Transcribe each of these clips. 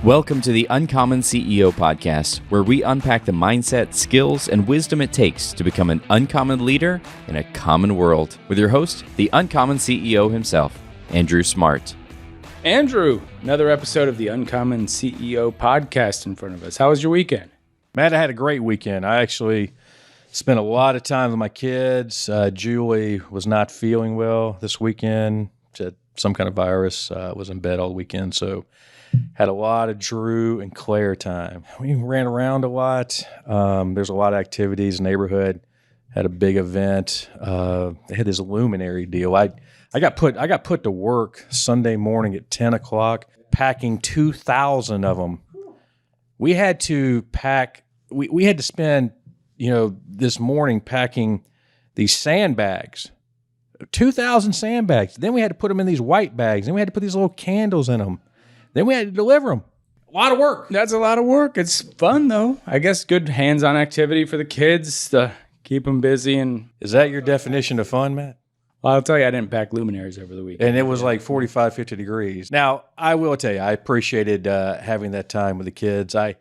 Welcome to the Uncommon CEO podcast, where we unpack the mindset, skills, and wisdom it takes to become an uncommon leader in a common world. With your host, the Uncommon CEO himself, Andrew Smart. Andrew, another episode of the Uncommon CEO podcast in front of us. How was your weekend? Matt, I had a great weekend. I actually spent a lot of time with my kids. Julie was not feeling well this weekend. She had some kind of virus. Was in bed all weekend, so had a lot of Drew and Claire time. We ran around a lot. There's a lot of activities. Neighborhood had a big event. They had this luminary deal. I got put to work Sunday morning at 10 o'clock, packing 2,000 of them. We had to pack. We had to spend, this morning packing these sandbags, 2,000 sandbags. Then we had to put them in these white bags. Then we had to put these little candles in them. Then we had to deliver them. A lot of work. That's a lot of work. It's fun, though. I guess good hands-on activity for the kids to keep them busy. And Is that your definition of fun, Matt? well, I'll tell you, I didn't pack luminaries over the weekend. And it was like 45, 50 degrees. Now, I will tell you, I appreciated having that time with the kids. I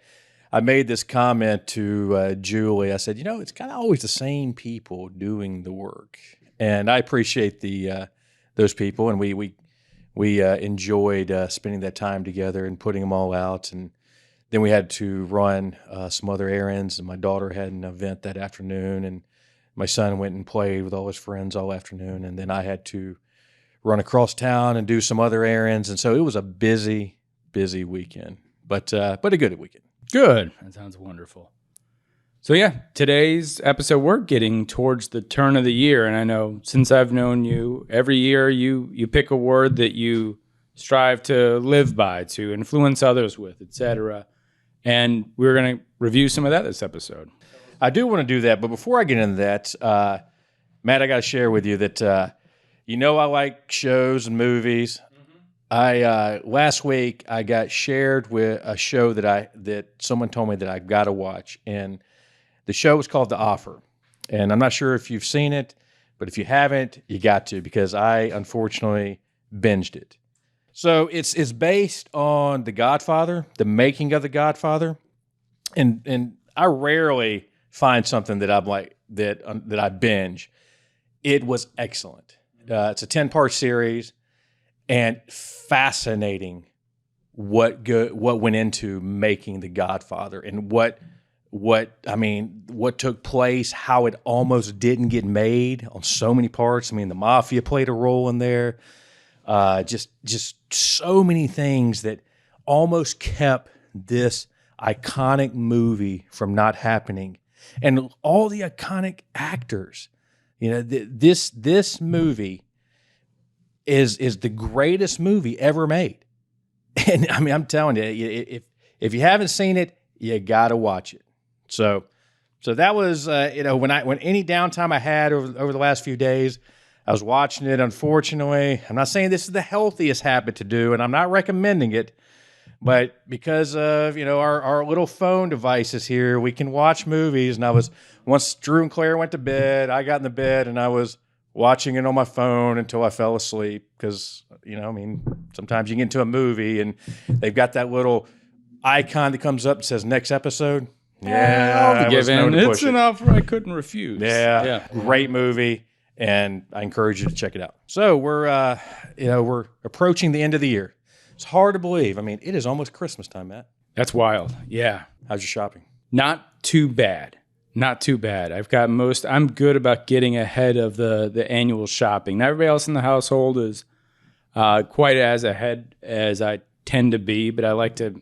made this comment to Julie. I said, it's kind of always the same people doing the work. And I appreciate those people. And we enjoyed spending that time together and putting them all out. And then we had to run some other errands. And my daughter had an event that afternoon. And my son went and played with all his friends all afternoon. And then I had to run across town and do some other errands. And so it was a busy, busy weekend, but a good weekend. Good. That sounds wonderful. So yeah, today's episode, we're getting towards the turn of the year. And I know since I've known you, every year you pick a word that you strive to live by, to influence others with, etc. And we're going to review some of that this episode. I do want to do that, but before I get into that, Matt, I got to share with you that I like shows and movies. Last week I got shared with a show that someone told me that I got to watch, and the show was called The Offer. And I'm not sure if you've seen it, but if you haven't, you got to, because I unfortunately binged it. So it's based on The Godfather, the making of The Godfather, and I rarely find something that I'm like that I binge. It was excellent. It's a 10-part series, and fascinating what went into making The Godfather, and what took place, how it almost didn't get made on so many parts. The mafia played a role in there. Just so many things that almost kept this iconic movie from not happening. And all the iconic actors, this movie is the greatest movie ever made. And I'm telling you, if you haven't seen it, you got to watch it. So that was, when any downtime I had over the last few days, I was watching it. Unfortunately, I'm not saying this is the healthiest habit to do, and I'm not recommending it, but because of, our little phone devices here, we can watch movies. And once Drew and Claire went to bed, I got in the bed and I was watching it on my phone until I fell asleep. Because, sometimes you get into a movie and they've got that little icon that comes up and says next episode. Yeah, I'll give in. It's an offer I couldn't refuse. Yeah, great movie, and I encourage you to check it out. So we're approaching the end of the year. It's hard to believe. It is almost Christmas time, Matt. That's wild. Yeah. How's your shopping? Not too bad. I'm good about getting ahead of the annual shopping. Not everybody else in the household is quite as ahead as I tend to be, but I like to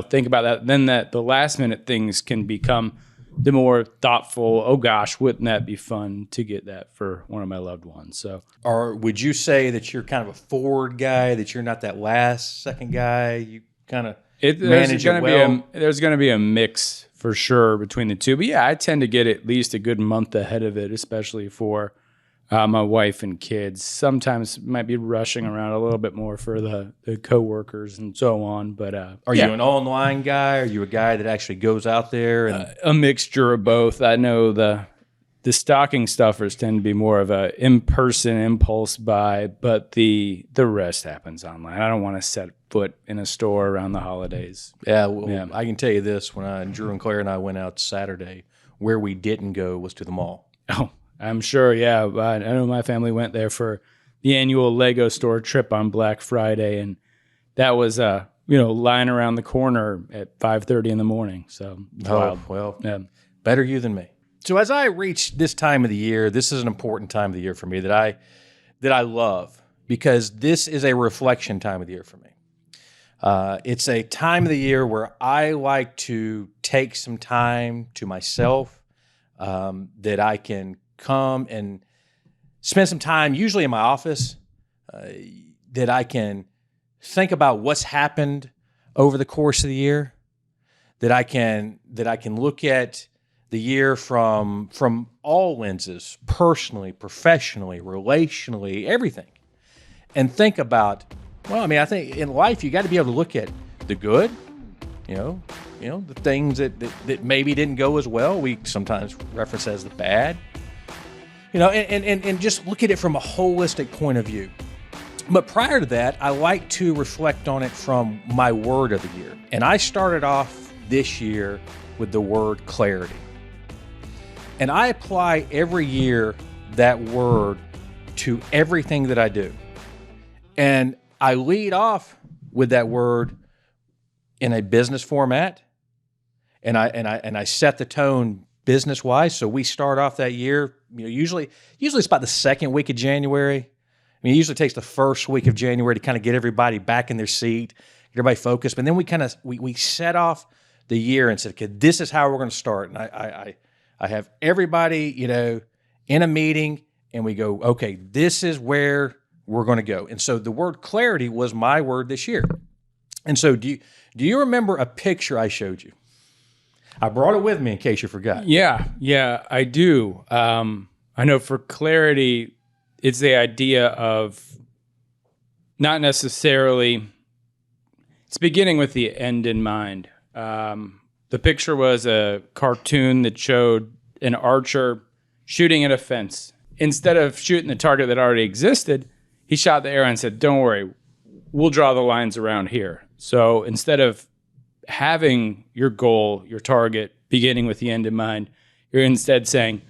think about that. Then the last minute things can become the more thoughtful, oh gosh, wouldn't that be fun to get that for one of my loved ones? So, or would you say that you're kind of a forward guy, that you're not that last second guy? You kind of manage it well? There's going to be a mix for sure between the two. But yeah, I tend to get at least a good month ahead of it, especially for my wife and kids. Sometimes might be rushing around a little bit more for the coworkers and so on. But are you an online guy? Are you a guy that actually goes out there? And a mixture of both. I know the stocking stuffers tend to be more of a in-person impulse buy, but the rest happens online. I don't want to set foot in a store around the holidays. Yeah, well, I can tell you this: when Drew and Claire and I went out Saturday, where we didn't go was to the mall. Oh, I'm sure. Yeah, I know my family went there for the annual Lego store trip on Black Friday, and that was lying around the corner at 5:30 in the morning. So wild. Well, yeah. Better you than me. So as I reach this time of the year, this is an important time of the year for me that I love, because this is a reflection time of the year for me. It's a time of the year where I like to take some time to myself, that I can come and spend some time, usually in my office, that I can think about what's happened over the course of the year, that I can look at the year from all lenses, personally, professionally, relationally, everything, and think about, I think in life you got to be able to look at the good, the things that maybe didn't go as well. We sometimes reference as the bad, and just look at it from a holistic point of view. But prior to that, I like to reflect on it from my word of the year. And I started off this year with the word clarity. And I apply every year that word to everything that I do. And I lead off with that word in a business format, and I set the tone business-wise. So we start off that year, usually it's about the second week of January. It usually takes the first week of January to kind of get everybody back in their seat, get everybody focused. But then we set off the year and said, okay, this is how we're going to start. And I have everybody, in a meeting, and we go, okay, this is where we're going to go. And so the word clarity was my word this year. And so do you remember a picture I showed you? I brought it with me in case you forgot. Yeah, I do. I know for clarity, it's the idea of not necessarily, it's beginning with the end in mind. The picture was a cartoon that showed an archer shooting at a fence. Instead of shooting the target that already existed, he shot the arrow and said, don't worry, we'll draw the lines around here. So instead of having your goal, your target, beginning with the end in mind, you're instead saying,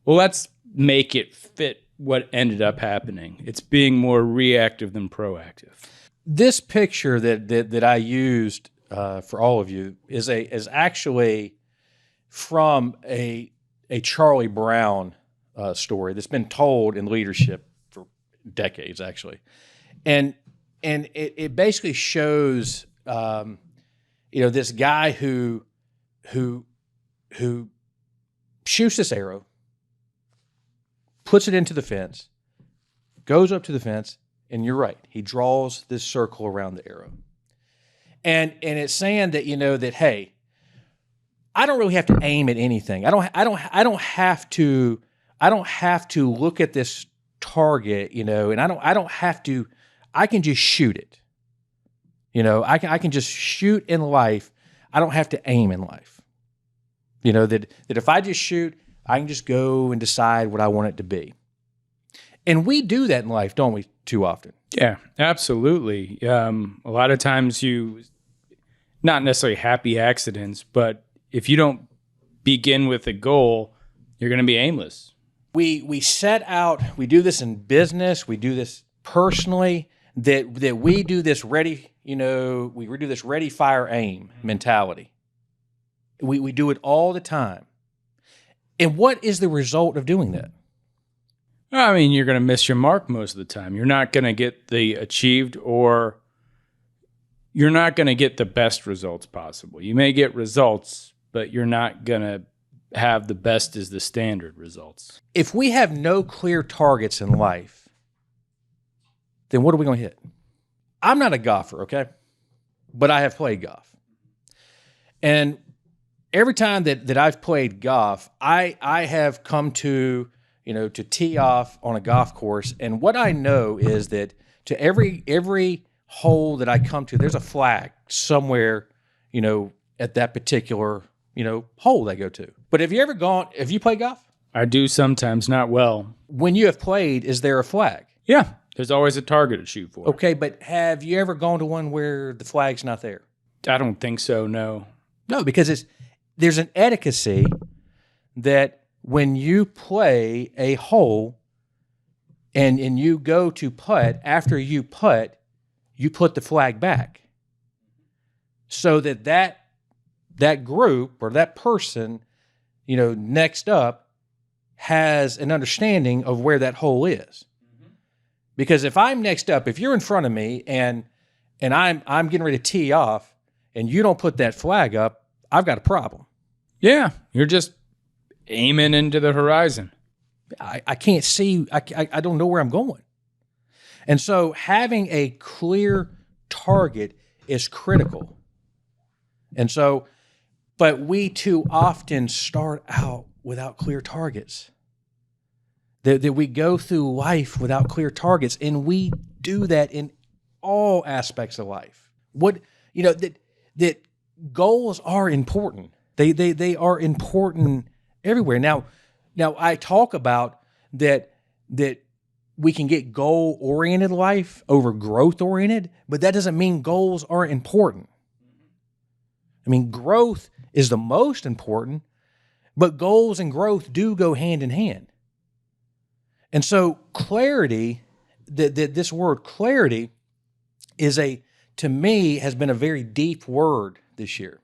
well, let's make it fit what ended up happening. It's being more reactive than proactive. This picture that I used for all of you is actually from a Charlie Brown story that's been told in leadership for decades, actually, and it basically shows this guy who shoots this arrow, puts it into the fence, goes up to the fence, and you're right, he draws this circle around the arrow. And it's saying that, that, hey, I don't really have to aim at anything. I don't have to look at this target, and I don't have to, I can just shoot it. I can just shoot in life. I don't have to aim in life. That if I just shoot, I can just go and decide what I want it to be. And we do that in life, don't we, too often? Yeah, absolutely. A lot of times not necessarily happy accidents, but if you don't begin with a goal, you're going to be aimless. We set out, we do this in business, we do this personally, that we do this ready, we do this ready, fire, aim mentality. We do it all the time. And what is the result of doing that? I mean, you're going to miss your mark most of the time. You're not going to get the achieved, or you're not going to get the best results possible. You may get results, but you're not going to have the best as the standard results. If we have no clear targets in life, then what are we going to hit? I'm not a golfer, okay? But I have played golf. And every time that I've played golf, I have come to tee off on a golf course. And what I know is that to every hole that I come to, there's a flag somewhere, at that particular, hole I go to. But have you played golf? I do sometimes, not well. When you have played, is there a flag? Yeah, there's always a target to shoot for. Okay, but have you ever gone to one where the flag's not there? I don't think so, no. No, because there's an etiquette that when you play a hole and you go to putt, after you putt, you put the flag back. So that group or that person, next up has an understanding of where that hole is. Because if I'm next up, if you're in front of me and I'm getting ready to tee off and you don't put that flag up, I've got a problem. Yeah, you're just aiming into the horizon. I can't see, I don't know where I'm going. And so having a clear target is critical. And so, but we too often start out without clear targets. That we go through life without clear targets, and we do that in all aspects of life. That goals are important. They are important everywhere. Now I talk about that we can get goal-oriented life over growth-oriented, but that doesn't mean goals aren't important. I mean, growth is the most important, but goals and growth do go hand in hand. And so clarity, this word clarity to me, has been a very deep word this year.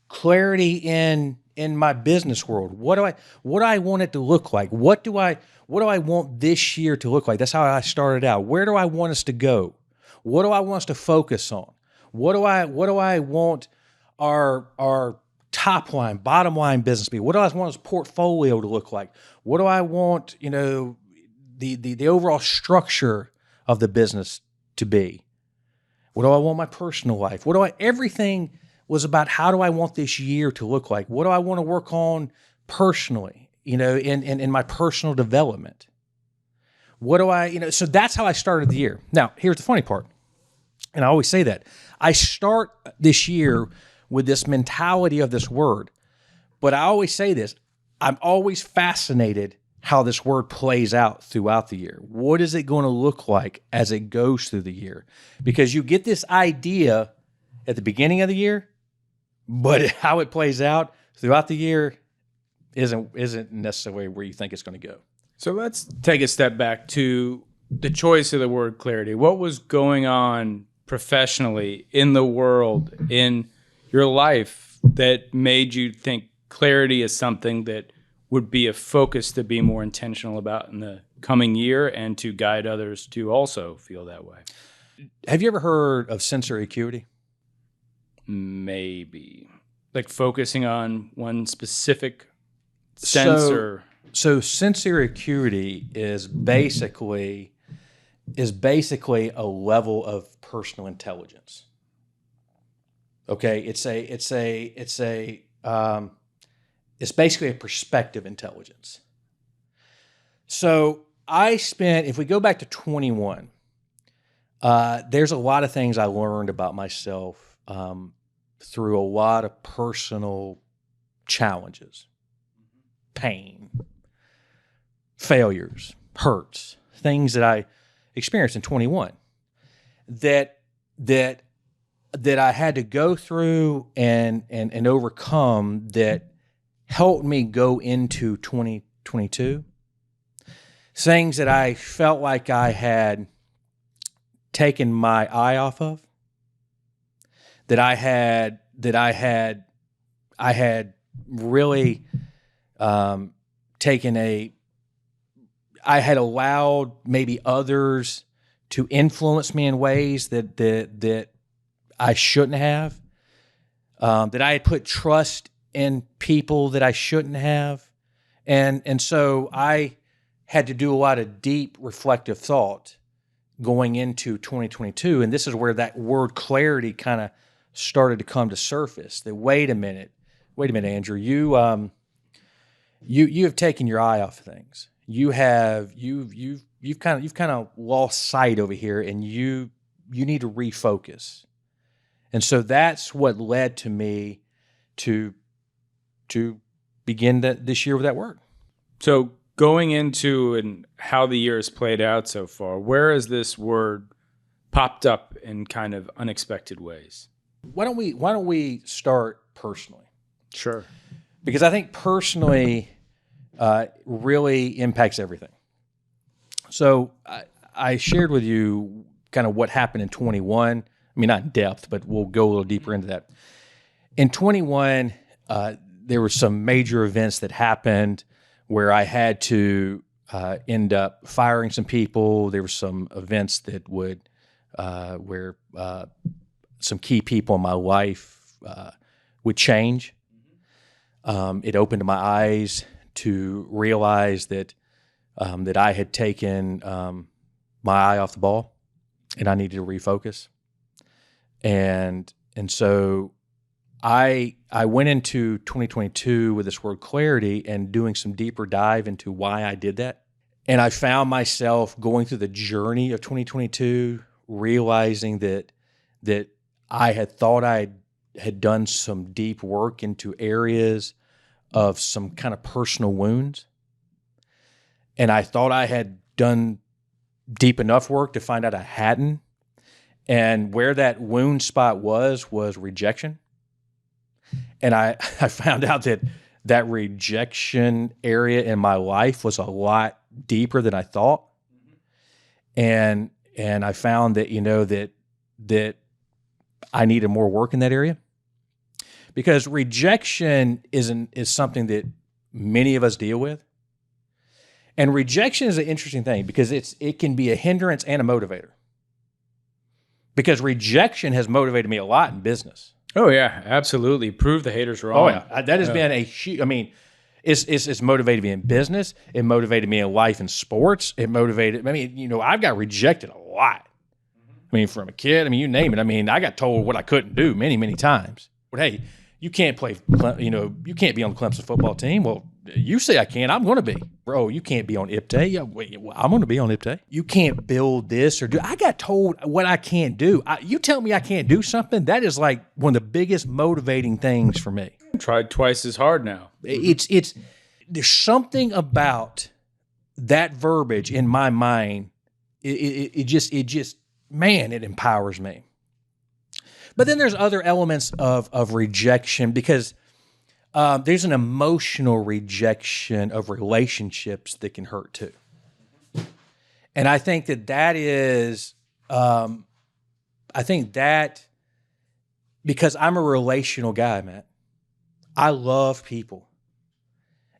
Clarity in my business world. What do I want it to look like? What do I want this year to look like? That's how I started out. Where do I want us to go? What do I want us to focus on? What do I want our top line, bottom line business to be? What do I want this portfolio to look like? What do I want, the overall structure of the business to be? What do I want my personal life? Everything was about how do I want this year to look like? What do I want to work on personally, in my personal development? So that's how I started the year. Now, here's the funny part. And I always say that. I start this year with this mentality of this word. But I always say this. I'm always fascinated how this word plays out throughout the year. What is it going to look like as it goes through the year? Because you get this idea at the beginning of the year, but how it plays out throughout the year isn't necessarily where you think it's going to go. So let's take a step back to the choice of the word clarity. What was going on professionally in the world, in your life, that made you think clarity is something that would be a focus to be more intentional about in the coming year and to guide others to also feel that way? Have you ever heard of sensory acuity? Maybe. Like focusing on one specific sense So sensory acuity is basically a level of personal intelligence. Okay, it's basically a perspective intelligence. So if we go back to 21, there's a lot of things I learned about myself through a lot of personal challenges, pain, failures, hurts, things that I experienced in 21 that I had to go through and overcome, that helped me go into 2022. Things that I felt like I had taken my eye off of, that I had really I had allowed maybe others to influence me in ways that I shouldn't have, that I had put trust in people that I shouldn't have. And so I had to do a lot of deep reflective thought going into 2022. And this is where that word clarity kind of started to come to surface. That wait a minute, Andrew, you have taken your eye off things. You've kind of lost sight over here, and you need to refocus. And so that's what led to me to begin this year with that word. So going into and how the year has played out so far, where has this word popped up in kind of unexpected ways? Why don't we start personally? Sure. Because I think personally really impacts everything. So I shared with you kind of what happened in 21. I mean, not in depth, but we'll go a little deeper into that. In 21, there were some major events that happened where I had to end up firing some people. There were some events that would where some key people in my life would change. It opened my eyes to realize that that I had taken my eye off the ball, and I needed to refocus. And so I went into 2022 with this word clarity and doing some deeper dive into why I did that. And I found myself going through the journey of 2022, realizing that I had thought I had done some deep work into areas of some kind of personal wounds. And I thought I had done deep enough work to find out I hadn't. And where that wound spot was rejection. And I found out that rejection area in my life was a lot deeper than I thought. And I found that, that I needed more work in that area. Because rejection is something that many of us deal with. And rejection is an interesting thing because it can be a hindrance and a motivator. Because rejection has motivated me a lot in business. Oh yeah, absolutely. Prove the haters wrong. Oh yeah, that has been a huge. I mean, it's motivated me in business. It motivated me in life and sports. It motivated. I mean, I've got rejected a lot. I mean, from a kid. I mean, you name it. I mean, I got told what I couldn't do many, many times. But hey, you can't play. You can't be on the Clemson football team. Well, you say I can. I'm going to be. Bro, you can't be on IPTAY. Yeah, wait, I'm going to be on IPTAY. You can't build this or do. I got told what I can't do. You tell me I can't do something. That is like one of the biggest motivating things for me. I tried twice as hard now. It's there's something about that verbiage in my mind. It just man, it empowers me. But then there's other elements of rejection because there's an emotional rejection of relationships that can hurt too. And I think that is, I think that because I'm a relational guy, Matt, I love people.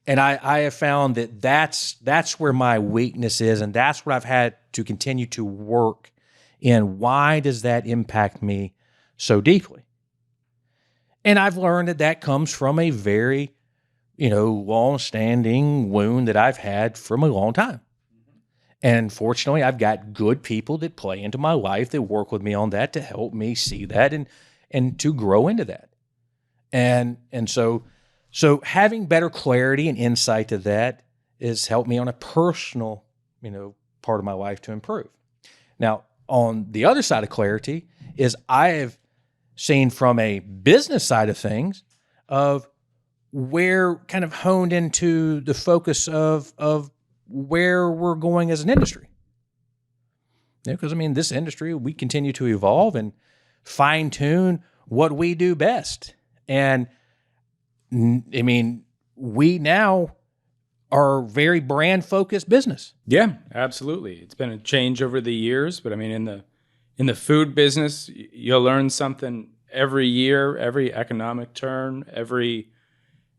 And I have found that that's where my weakness is, and that's what I've had to continue to work in. Why does that impact me so deeply? And I've learned that comes from a very, long-standing wound that I've had from a long time. And fortunately, I've got good people that play into my life that work with me on that to help me see that and to grow into that. And so having better clarity and insight to that has helped me on a personal, part of my life to improve. Now, on the other side of clarity is I have seen from a business side of things of where kind of honed into the focus of where we're going as an industry. Because this industry, we continue to evolve and fine tune what we do best. And we now are very brand focused business. Yeah, absolutely. It's been a change over the years, but in the food business, you'll learn something every year, every economic turn, every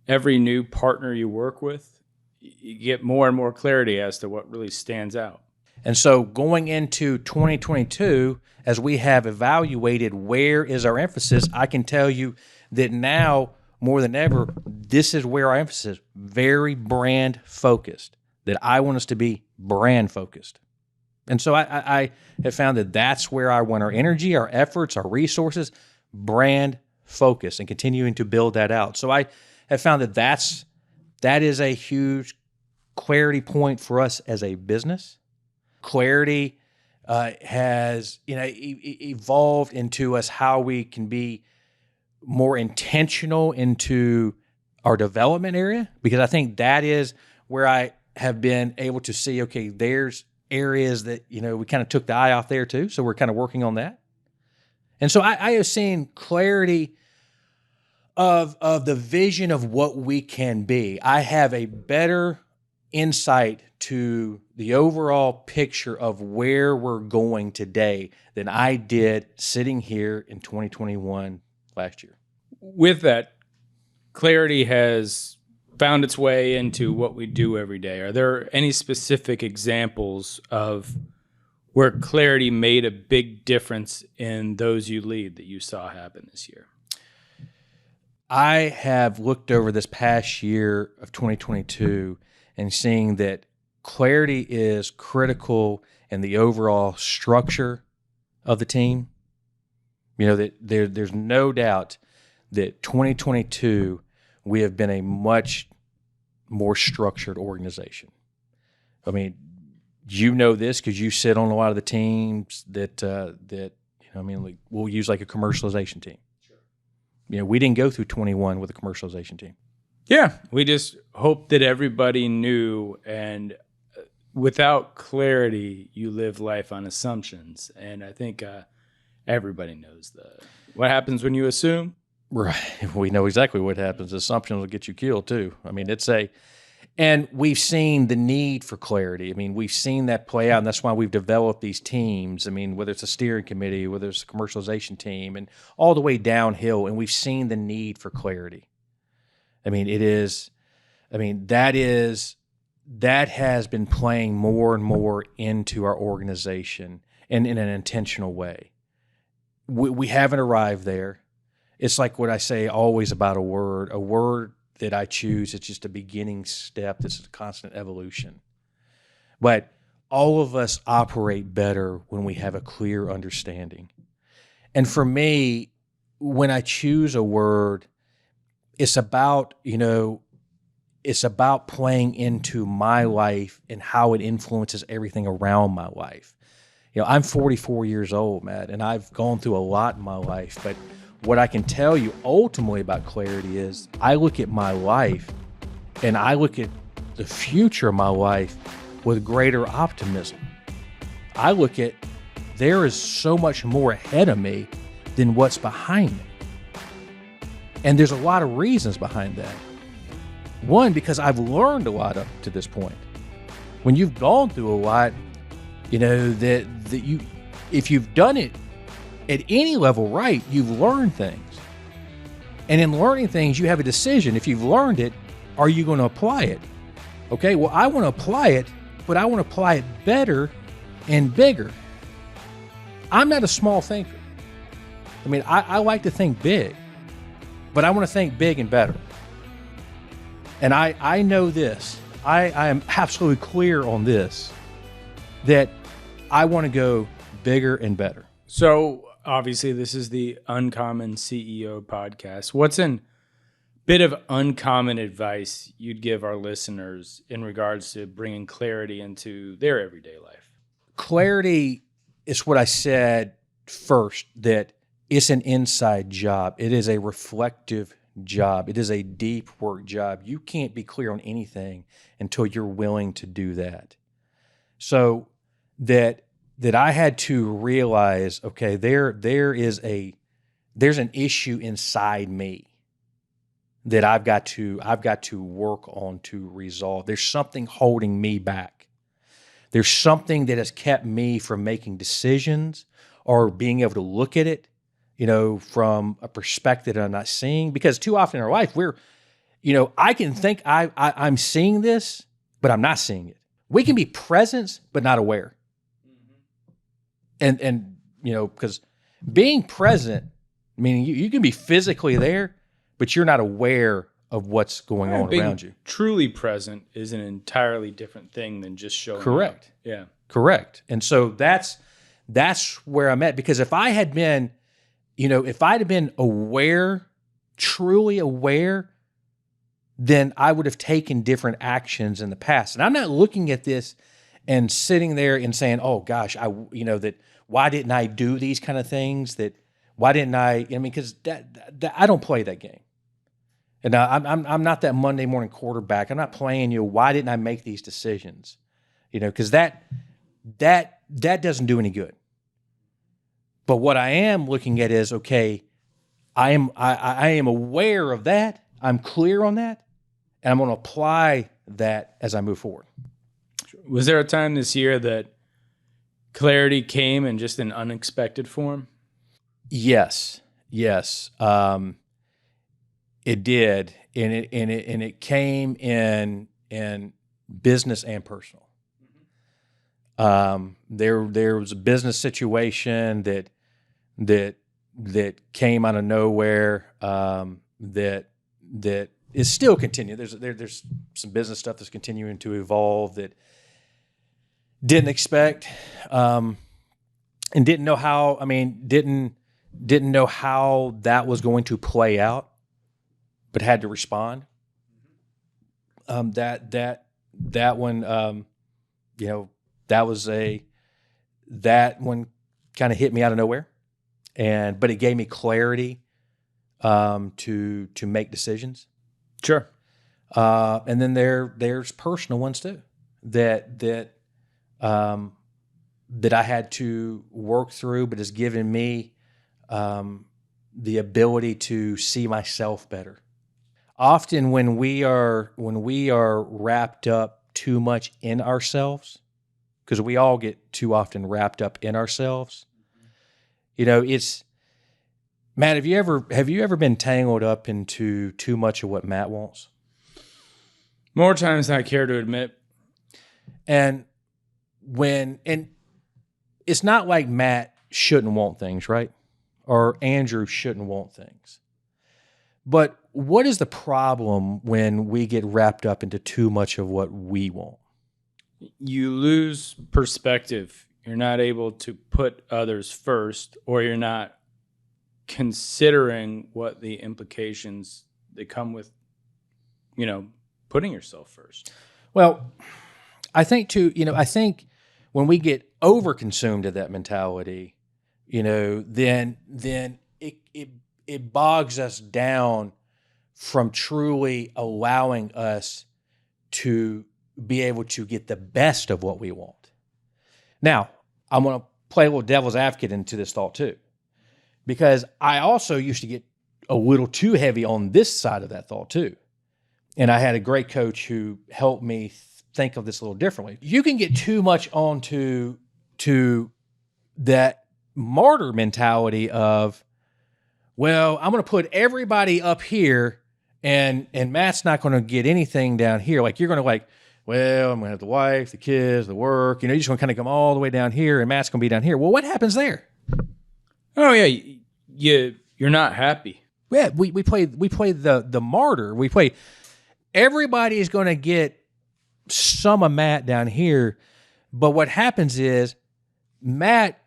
new partner you work with, you get more and more clarity as to what really stands out. And so going into 2022, as we have evaluated where is our emphasis, I can tell you that now more than ever, this is where our emphasis is, very brand focused, that I want us to be brand focused. And so I have found that that's where I want our energy, our efforts, our resources, brand focus, and continuing to build that out. So I have found that is a huge clarity point for us as a business. Clarity has evolved into us how we can be more intentional into our development area, because I think that is where I have been able to see, okay, there's areas that, we kind of took the eye off there too. So we're kind of working on that. And so I have seen clarity of the vision of what we can be. I have a better insight to the overall picture of where we're going today than I did sitting here in 2021 last year. With that, clarity has found its way into what we do every day. Are there any specific examples of where clarity made a big difference in those you lead that you saw happen this year? I have looked over this past year of 2022 and seeing that clarity is critical in the overall structure of the team. That there's no doubt that 2022 we have been a much more structured organization. I mean, this because you sit on a lot of the teams that we'll use like a commercialization team. Sure. We didn't go through 21 with a commercialization team. Yeah, we just hope that everybody knew, and without clarity, you live life on assumptions. And I think everybody knows what happens when you assume. Right. We know exactly what happens. Assumptions will get you killed too. I mean, and we've seen the need for clarity. I mean, we've seen that play out, and that's why we've developed these teams. I mean, whether it's a steering committee, whether it's a commercialization team, and all the way downhill, and we've seen the need for clarity. I mean, that has been playing more and more into our organization and in an intentional way. We haven't arrived there. It's like what I say always about a word that I choose. It's just a beginning step. This is a constant evolution. But all of us operate better when we have a clear understanding. And for me, when I choose a word, it's about playing into my life and how it influences everything around my life. I'm 44 years old, Matt, and I've gone through a lot in my life, but what I can tell you ultimately about clarity is I look at my life and I look at the future of my life with greater optimism. I look at there is so much more ahead of me than what's behind me. And there's a lot of reasons behind that. One, because I've learned a lot up to this point. When you've gone through a lot, if you've done it at any level right, you've learned things. And in learning things, you have a decision. If you've learned it, are you going to apply it? Okay, well, I want to apply it, but I want to apply it better and bigger. I'm not a small thinker. I mean, I like to think big, but I want to think big and better. And I know this. I am absolutely clear on this, that I want to go bigger and better. So obviously this is the Uncommon CEO podcast. What's a bit of uncommon advice you'd give our listeners in regards to bringing clarity into their everyday life? Clarity is what I said first, that it's an inside job. It is a reflective job. It is a deep work job. You can't be clear on anything until you're willing to do that. So that I had to realize, okay, there's an issue inside me that I've got to work on to resolve. There's something holding me back. There's something that has kept me from making decisions or being able to look at it, from a perspective that I'm not seeing. Because too often in our life, I can think I'm seeing this, but I'm not seeing it. We can be present, but not aware. And because being present, meaning you can be physically there, but you're not aware of what's going on around you. Truly present is an entirely different thing than just showing Correct. up. Yeah. Correct. And so that's where I'm at. Because if I had been, aware, truly aware, then I would have taken different actions in the past. And I'm not looking at this and sitting there and saying, oh gosh, why didn't I do these kind of things? Because I don't play that game. And I'm not that Monday morning quarterback. I'm not playing, why didn't I make these decisions? Because that doesn't do any good. But what I am looking at is, okay, I am aware of that. I'm clear on that, and I'm going to apply that as I move forward. Was there a time this year that clarity came in just an unexpected form? Yes. It did, and it came in business and personal. There was a business situation that came out of nowhere, that is still continuing. There's some business stuff that's continuing to evolve that didn't expect, and didn't know how. Didn't know how that was going to play out, but had to respond. That one, that one kind of hit me out of nowhere, but it gave me clarity to make decisions. Sure. And then there's personal ones too that I had to work through, but has given me the ability to see myself better. Often when we are wrapped up too much in ourselves, because we all get too often wrapped up in ourselves, it's, Matt, have you ever been tangled up into too much of what Matt wants? More times than I care to admit. And it's not like Matt shouldn't want things, right? Or Andrew shouldn't want things. But what is the problem when we get wrapped up into too much of what we want? You lose perspective. You're not able to put others first, or you're not considering what the implications that come with, putting yourself first. Well, I think when we get overconsumed of that mentality, then it bogs us down from truly allowing us to be able to get the best of what we want. Now, I'm going to play a little devil's advocate into this thought too, because I also used to get a little too heavy on this side of that thought too. And I had a great coach who helped me think of this a little differently. You can get too much onto that martyr mentality of, well, I'm going to put everybody up here and Matt's not going to get anything down here. Like, you're going to well, I'm going to have the wife, the kids, the work, you're just going to kind of come all the way down here and Matt's going to be down here. Well, what happens there? Oh yeah. You're not happy. Yeah. We play the martyr. We play, everybody's going to get some of Matt down here. But what happens is Matt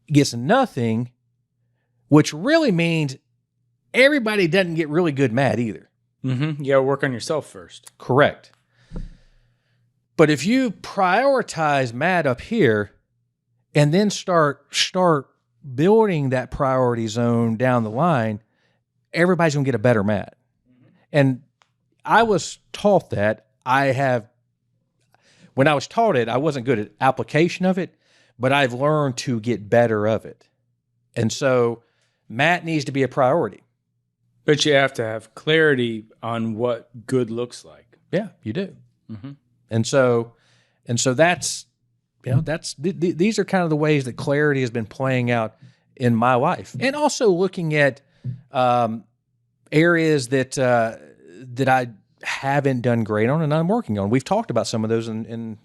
gets nothing, which really means everybody doesn't get really good Matt either. Mm-hmm. You got to work on yourself first. Correct. But if you prioritize Matt up here and then start building that priority zone down the line, everybody's going to get a better Matt. Mm-hmm. And I was taught that. When I was taught it, I wasn't good at application of it, but I've learned to get better of it. And so Matt needs to be a priority. But you have to have clarity on what good looks like. Yeah, you do. Mm-hmm. And so that's, these are kind of the ways that clarity has been playing out in my life. And also looking at areas that I haven't done great on and I'm working on. We've talked about some of those in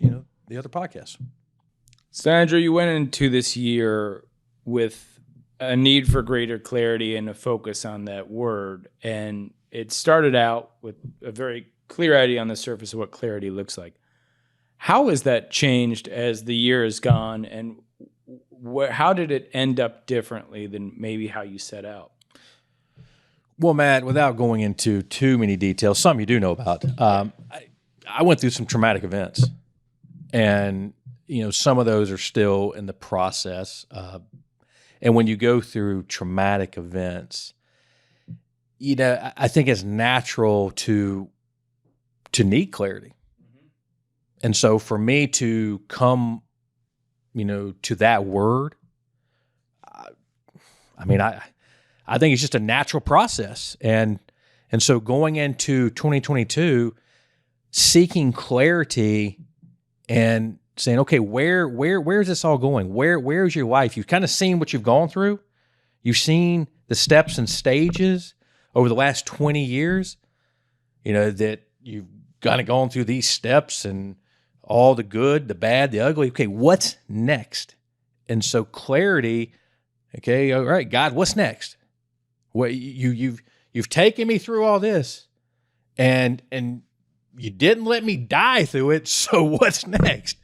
the other podcasts. So Andrew, you went into this year with a need for greater clarity and a focus on that word. And it started out with a very clear idea on the surface of what clarity looks like. How has that changed as the year has gone, and how did it end up differently than maybe how you set out? Well, Matt, without going into too many details, some you do know about, I went through some traumatic events, and some of those are still in the process. And when you go through traumatic events, I think it's natural to need clarity. And so for me to come, to that word, I think it's just a natural process. And so going into 2022, seeking clarity and saying, okay, where is this all going? Where's your life? You've kind of seen what you've gone through. You've seen the steps and stages over the last 20 years, that you've kind of gone through these steps and all the good, the bad, the ugly. Okay, what's next? And so clarity, okay, all right, God, what's next? What you've taken me through all this and you didn't let me die through it, so what's next?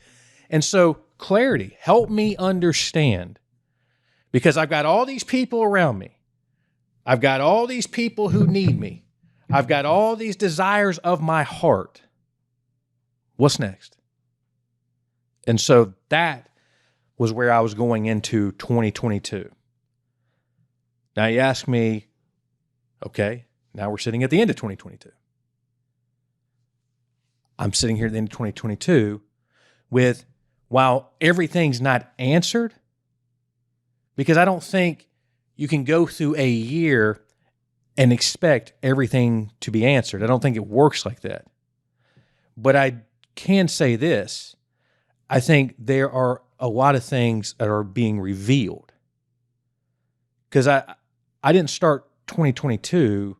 And so clarity, help me understand, because I've got all these people around me. I've got all these people who need me. I've got all these desires of my heart. What's next? And so that was where I was going into 2022. Now you ask me, okay, now we're sitting at the end of 2022. I'm sitting here at the end of 2022 with, while everything's not answered, because I don't think you can go through a year and expect everything to be answered. I don't think it works like that. But I can say this. I think there are a lot of things that are being revealed. Because I didn't start 2022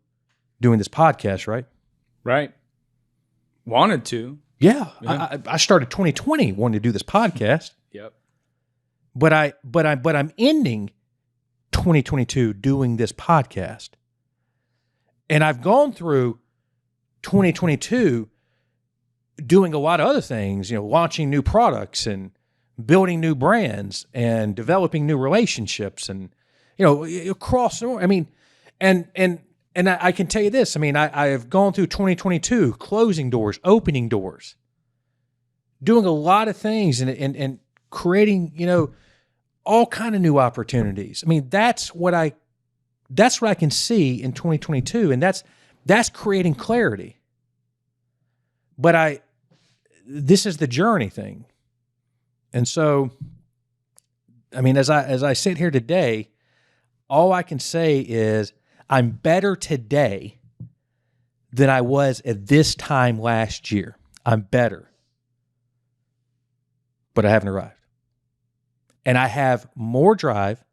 doing this podcast, right? Right. Wanted to. Yeah. I started 2020 wanting to do this podcast. Yep. But I'm ending 2022 doing this podcast. And I've gone through 2022 doing a lot of other things, launching new products and building new brands and developing new relationships and, across, and I can tell you this, I have gone through 2022, closing doors, opening doors, doing a lot of things and creating, all kind of new opportunities. That's what I can see in 2022, and that's creating clarity. But this is the journey thing. And so, as I sit here today, all I can say is I'm better today than I was at this time last year. I'm better. But I haven't arrived. And I have more drive,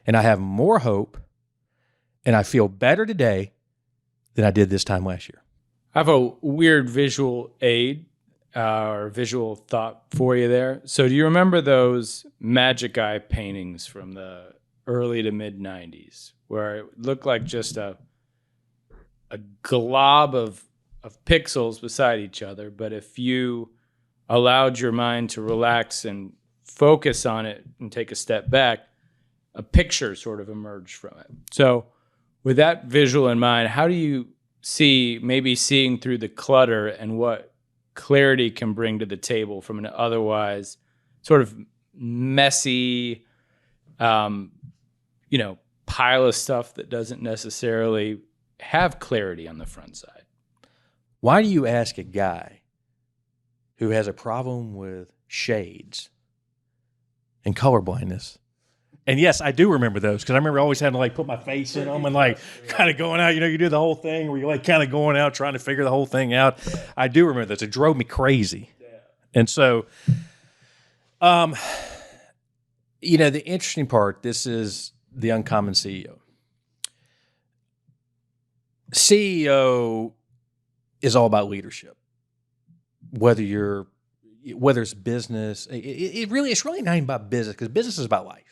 and I have more hope, and I feel better today than I did this time last year. I have a weird visual aid or visual thought for you there. So do you remember those Magic Eye paintings from the early to mid 90s where it looked like just a glob of pixels beside each other, but if you allowed your mind to relax and focus on it and take a step back, a picture sort of emerged from it. So with that visual in mind, how do you see maybe seeing through the clutter and what clarity can bring to the table from an otherwise sort of messy, pile of stuff that doesn't necessarily have clarity on the front side? Why do you ask a guy who has a problem with shades and color blindness? And yes, I do remember those, because I remember always having to put my face in them and kind of going out. You do the whole thing where you're kind of going out trying to figure the whole thing out. I do remember those. It drove me crazy. Yeah. And so, the interesting part, this is the uncommon CEO. CEO is all about leadership. Whether it's business, it's really not even about business, because business is about life.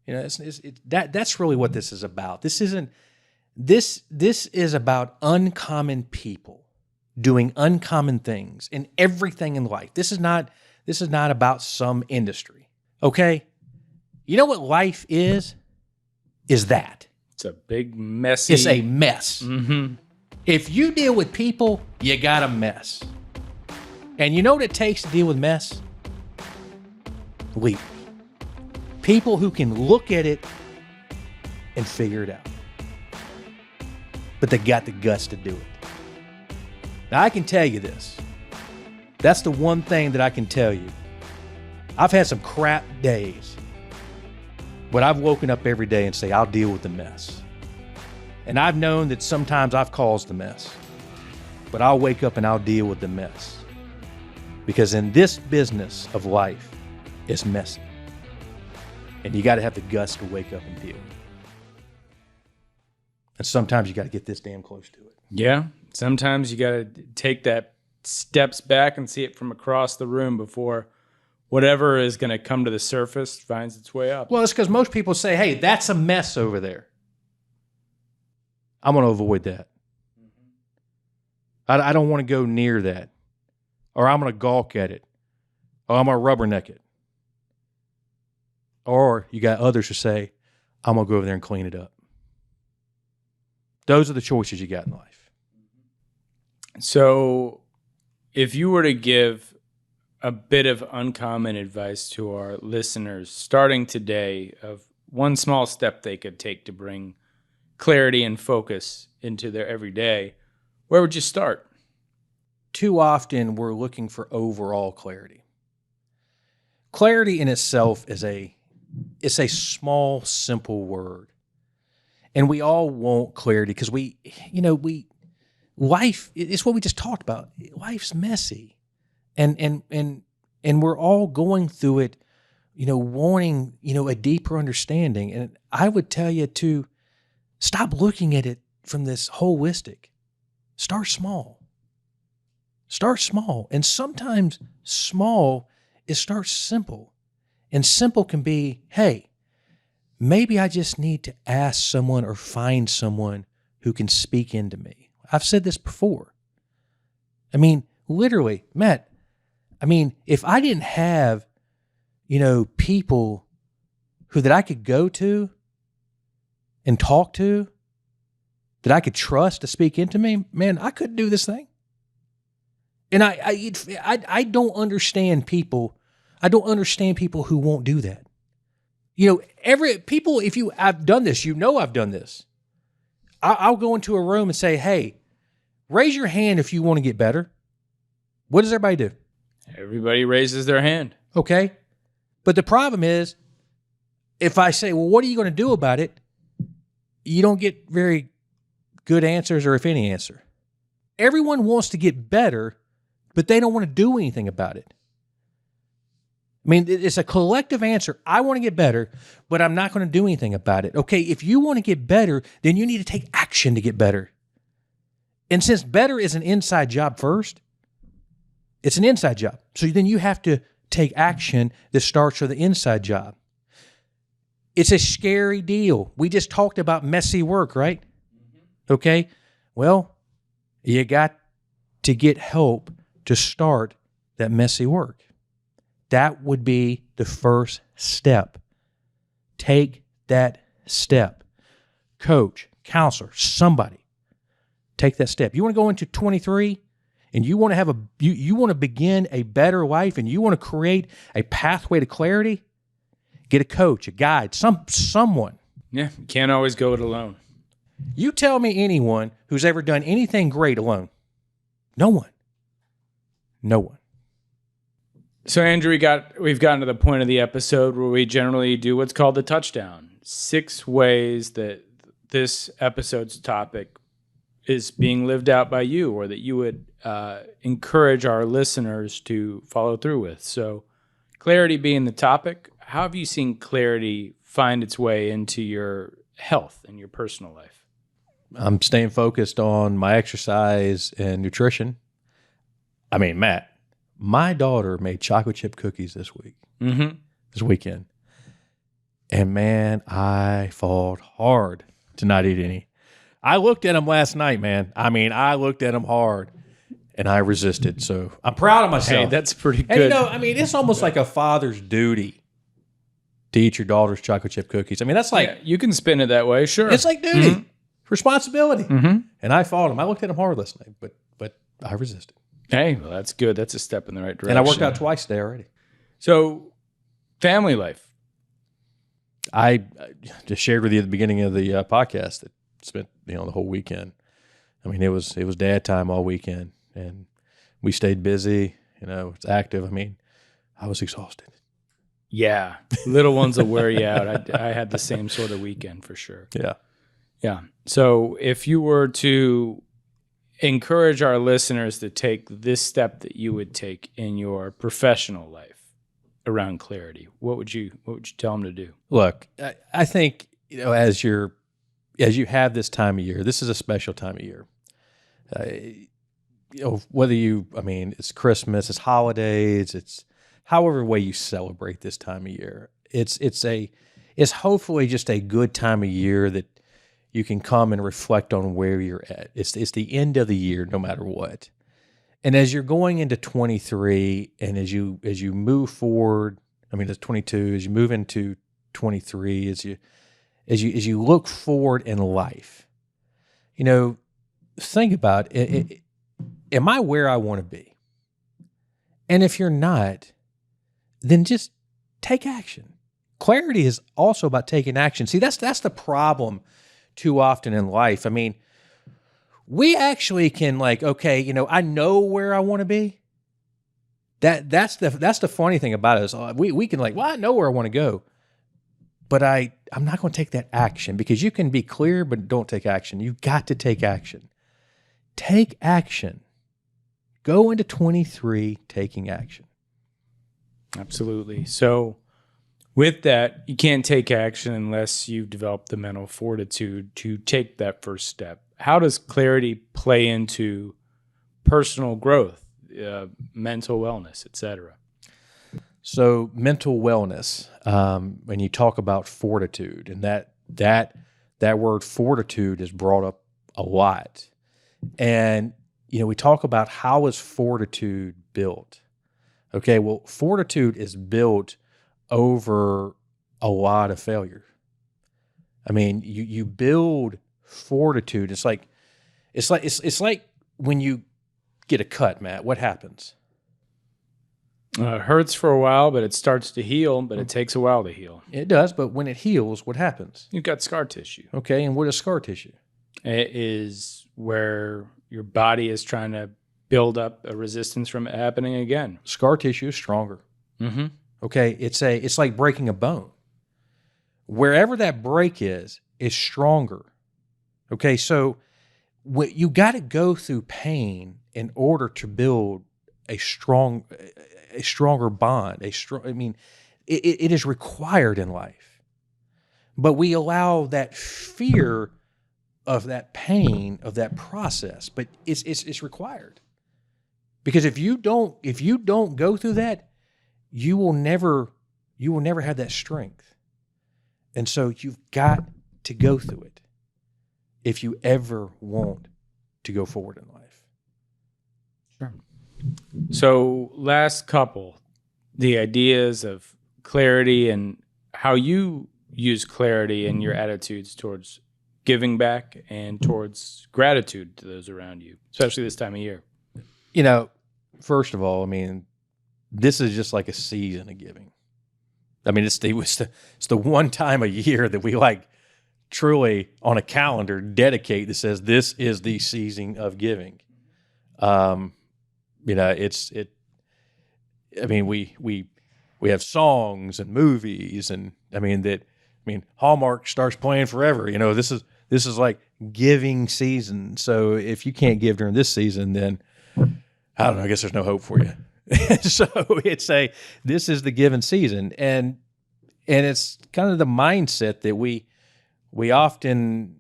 That's really what this is about. This is about uncommon people doing uncommon things in everything in life. This is not about some industry. Okay? You know what life is? Is that. It's a big messy. It's a mess. Mm-hmm. If you deal with people, you got a mess. And you know what it takes to deal with mess? Leaders. People who can look at it and figure it out. but they got the guts to do it. Now, I can tell you this. That's the one thing that I can tell you. I've had some crap days, but I've woken up every day and say, I'll deal with the mess. And I've known that sometimes I've caused the mess, but I'll wake up and I'll deal with the mess. Because in this business of life, it's messy. And you got to have the guts to wake up and deal with it. And sometimes you got to get this damn close to it. Yeah. Sometimes you got to take that steps back and see it from across the room before whatever is going to come to the surface finds its way up. Well, it's because most people say, hey, that's a mess over there. I'm going to avoid that. I don't want to go near that. Or I'm going to gawk at it. Or I'm going to rubberneck it. Or you got others who say, I'm going to go over there and clean it up. Those are the choices you got in life. So if you were to give a bit of uncommon advice to our listeners starting today of one small step they could take to bring clarity and focus into their everyday, where would you start? Too often we're looking for overall clarity. Clarity in itself is it's a small, simple word. And we all want clarity because life, it's what we just talked about. Life's messy. And we're all going through it, wanting, a deeper understanding. And I would tell you to stop looking at it from this holistic. Start small. Start small. And sometimes small is start simple. And simple can be, hey, maybe I just need to ask someone or find someone who can speak into me. I've said this before. I mean, literally, Matt, if I didn't have, people that I could go to and talk to, that I could trust to speak into me, man, I couldn't do this thing. And I don't understand people. I don't understand people who won't do that. I've done this, I've done this. I'll go into a room and say, hey, raise your hand if you want to get better. What does everybody do? Everybody raises their hand. Okay. But the problem is, if I say, well, what are you going to do about it? You don't get very good answers, or if any answer. Everyone wants to get better, but they don't want to do anything about it. It's a collective answer. I want to get better, but I'm not going to do anything about it. Okay, if you want to get better, then you need to take action to get better. And since better is an inside job first, it's an inside job. So then you have to take action that starts with the inside job. It's a scary deal. We just talked about messy work, right? Okay, well, you got to get help to start that messy work. That would be the first step. Take that step. Coach, counselor, somebody, take that step. You want to go into 23 and you want to have you want to begin a better life and you want to create a pathway to clarity, get a coach, a guide, someone. Yeah, you can't always go it alone. You tell me anyone who's ever done anything great alone. No one. No one. So, Andrew, we've gotten to the point of the episode where we generally do what's called the touchdown. 6 ways that this episode's topic is being lived out by you, or that you would encourage our listeners to follow through with. So, clarity being the topic, how have you seen clarity find its way into your health and your personal life? I'm staying focused on my exercise and nutrition. Matt, my daughter made chocolate chip cookies this weekend. And man, I fought hard to not eat any. I looked at them last night, man. I looked at them hard and I resisted. So I'm proud of myself. Hey, that's pretty good. And it's almost like a father's duty to eat your daughter's chocolate chip cookies. That's like, you can spin it that way. Sure. It's like duty, responsibility. And I fought them. I looked at them hard last night, but I resisted. Hey, well, that's good. That's a step in the right direction. And I worked out twice today already. So, family life. I just shared with you at the beginning of the podcast that spent the whole weekend. I mean, it was dad time all weekend, and we stayed busy. It's active. I mean, I was exhausted. Yeah, little ones will wear you out. I had the same sort of weekend for sure. Yeah. So if you were to encourage our listeners to take this step that you would take in your professional life around clarity, what would you tell them to do? Look, I think as you have this time of year, this is a special time of year. Whether it's Christmas, it's holidays, it's however way you celebrate this time of year. It's hopefully just a good time of year that you can come and reflect on where you're at. It's the end of the year, no matter what. And as you're going into 23, and as you move forward, it's 22. As you move into 23, as you look forward in life, think about it. Am I where I want to be? And if you're not, then just take action. Clarity is also about taking action. See, that's the problem too often in life. We actually can I know where I want to be. That's the funny thing about it is we can I know where I want to go, but I'm not going to take that action, because you can be clear but don't take action. You've got to take action. Take action. Go into 23 taking action. Absolutely. So with that, you can't take action unless you've developed the mental fortitude to take that first step. How does clarity play into personal growth, mental wellness, etc.? So mental wellness, when you talk about fortitude, and that word fortitude is brought up a lot. And, we talk about how is fortitude built? Okay, well, fortitude is built over a lot of failure. You build fortitude. It's like when you get a cut, Matt. What happens? It hurts for a while, but it starts to heal. But it takes a while to heal. It does, but when it heals, what happens? You've got scar tissue. Okay, and what is scar tissue? It is where your body is trying to build up a resistance from it happening again. Scar tissue is stronger. Mm-hmm. Okay, it's like breaking a bone. Wherever that break is stronger. Okay, so you got to go through pain in order to build a stronger bond. It is required in life, but we allow that fear of that pain, of that process, but it's required. Because if you don't go through that, you will never have that strength. And so you've got to go through it if you ever want to go forward in life. Sure. So last couple, the ideas of clarity and how you use clarity in your attitudes towards giving back and towards gratitude to those around you, especially this time of year. First of all, this is just like a season of giving. It's the one time a year that we truly on a calendar dedicate that says this is the season of giving. We have songs and movies, and Hallmark starts playing forever. This is like giving season. So if you can't give during this season, then I don't know, I guess there's no hope for you. So this is the given season. And it's kind of the mindset that we often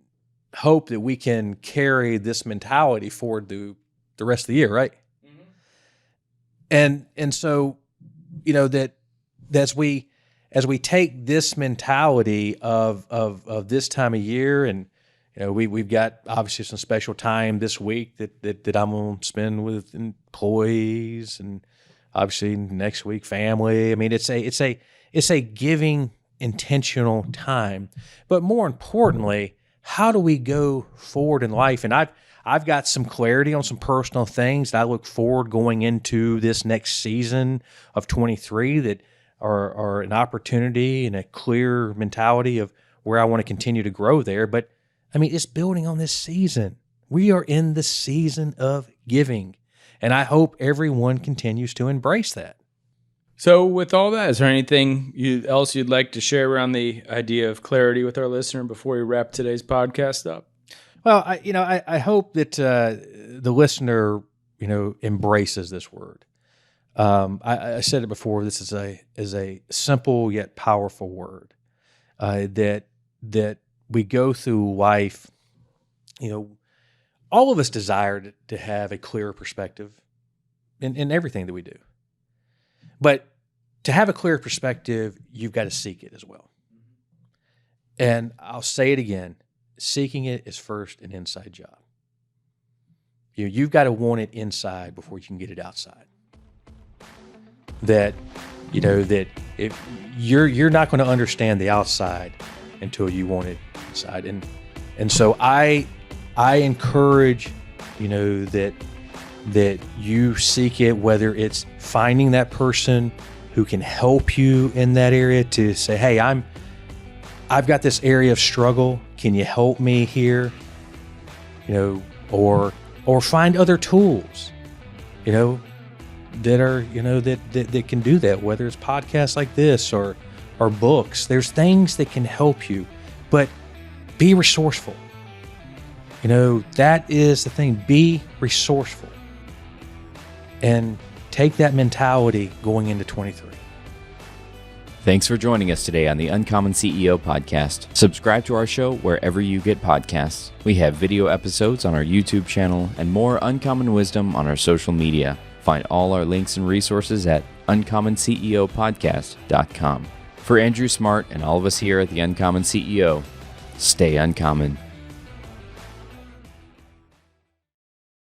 hope that we can carry this mentality forward through the rest of the year, right? Mm-hmm. And so, that as we take this mentality of this time of year, and we've got obviously some special time this week that I'm going to spend with employees, and obviously next week family. It's a giving intentional time. But more importantly, how do we go forward in life? And I've got some clarity on some personal things that I look forward going into this next season of 23 that are an opportunity and a clear mentality of where I want to continue to grow there. But it's building on this season. We are in the season of giving, and I hope everyone continues to embrace that. So with all that, is there anything else you'd like to share around the idea of clarity with our listener before we wrap today's podcast up? Well, I hope that the listener, embraces this word. I said it before. This is a simple yet powerful word that we go through life. All of us desire to have a clearer perspective in everything that we do. But to have a clear perspective, you've got to seek it as well. And I'll say it again, seeking it is first an inside job. You've got to want it inside before you can get it outside. That if you're not going to understand the outside until you want it inside. And so I encourage, that you seek it, whether it's finding that person who can help you in that area to say, hey, I've got this area of struggle. Can you help me here? Or find other tools, that are, that can do that, whether it's podcasts like this or books. There's things that can help you, but be resourceful. That is the thing. Be resourceful. And take that mentality going into 23. Thanks for joining us today on the Uncommon CEO podcast. Subscribe to our show wherever you get podcasts. We have video episodes on our YouTube channel and more uncommon wisdom on our social media. Find all our links and resources at uncommonceopodcast.com. For Andrew Smart and all of us here at the Uncommon CEO, stay uncommon.